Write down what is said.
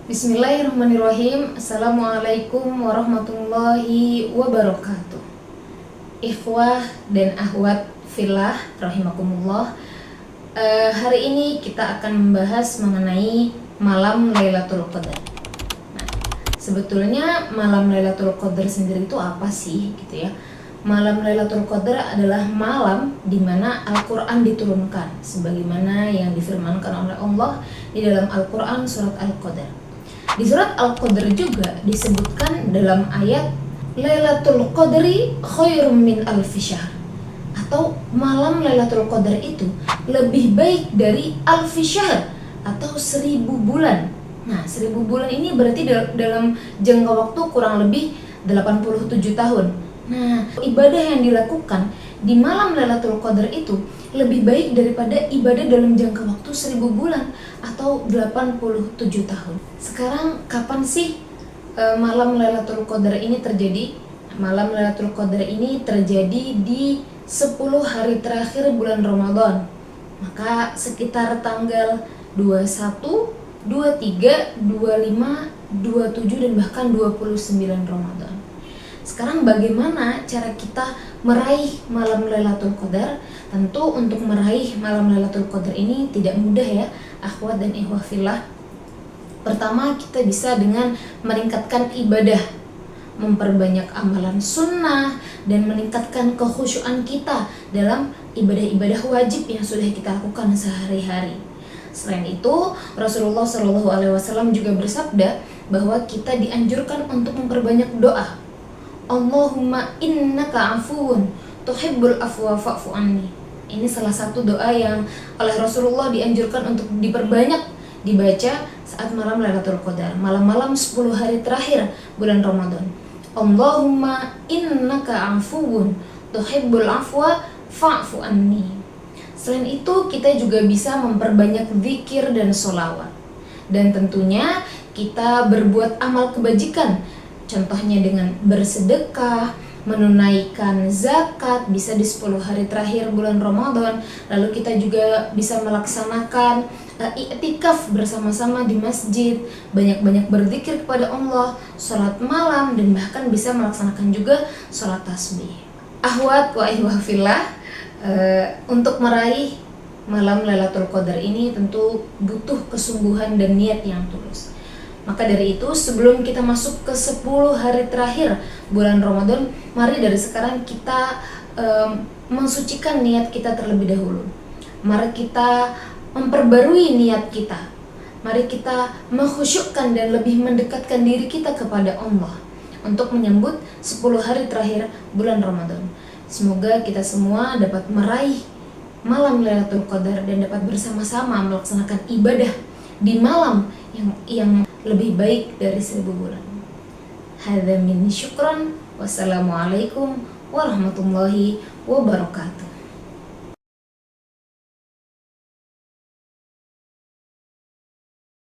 Bismillahirrahmanirrahim. Assalamualaikum warahmatullahi wabarakatuh. Ikhwah dan akhwat fillah rahimakumullah. Hari ini kita akan membahas mengenai malam Lailatul Qadar. Nah, sebetulnya malam Lailatul Qadar sendiri itu apa sih gitu ya? Malam Lailatul Qadar adalah malam di mana Al-Qur'an diturunkan sebagaimana yang difirmankan oleh Allah di dalam Al-Qur'an surat Al-Qadar. Di surat Al-Qadar juga disebutkan dalam ayat Lailatul Qadri khairum min alfi syahr, atau malam Lailatul Qadar itu lebih baik dari alfi syahr atau 1000 bulan. Nah, 1000 bulan ini berarti dalam jangka waktu kurang lebih 87 tahun. Nah, ibadah yang dilakukan di malam Lailatul Qadar itu lebih baik daripada ibadah dalam jangka waktu 1000 bulan atau 87 tahun. Sekarang kapan sih malam Lailatul Qadar ini terjadi? Malam Lailatul Qadar ini terjadi di 10 hari terakhir bulan Ramadan. Maka sekitar tanggal 21, 23, 25, 27 dan bahkan 29 Ramadan. Sekarang bagaimana cara kita meraih malam Lailatul Qadar? Tentu untuk meraih malam Lailatul Qadar ini tidak mudah ya, akhwat dan ikhwah fillah. Pertama, kita bisa dengan meningkatkan ibadah, memperbanyak amalan sunnah, dan meningkatkan kekhusyuan kita dalam ibadah-ibadah wajib yang sudah kita lakukan sehari-hari. Selain itu, Rasulullah SAW juga bersabda bahwa kita dianjurkan untuk memperbanyak doa. Allahumma innaka afuun tuhibbul afwa fa'fu anni. Ini salah satu doa yang oleh Rasulullah dianjurkan untuk diperbanyak dibaca saat malam Lailatul Qadar, malam-malam 10 hari terakhir bulan Ramadan. Allahumma innaka afuun tuhibbul afwa fa'fu anni. Selain itu, kita juga bisa memperbanyak zikir dan sholawat. Dan tentunya kita berbuat amal kebajikan, contohnya dengan bersedekah, menunaikan zakat, bisa di 10 hari terakhir bulan Ramadan. Lalu kita juga bisa melaksanakan i'tikaf bersama-sama di masjid, banyak-banyak berzikir kepada Allah, sholat malam, dan bahkan bisa melaksanakan juga sholat tasbih. Ahwat wa ihwah fillah, untuk meraih malam Lailatul Qadar ini tentu butuh kesungguhan dan niat yang tulus. Maka dari itu, sebelum kita masuk ke 10 hari terakhir bulan Ramadan, mari dari sekarang kita mensucikan niat kita terlebih dahulu. Mari kita memperbarui niat kita. Mari kita mengkhusyukkan dan lebih mendekatkan diri kita kepada Allah untuk menyambut 10 hari terakhir bulan Ramadan. Semoga kita semua dapat meraih malam Lailatul Qadar dan dapat bersama-sama melaksanakan ibadah di malam yang lebih baik dari 1000 bulan. Hadza minni syukran. Wassalamualaikum warahmatullahi wabarakatuh.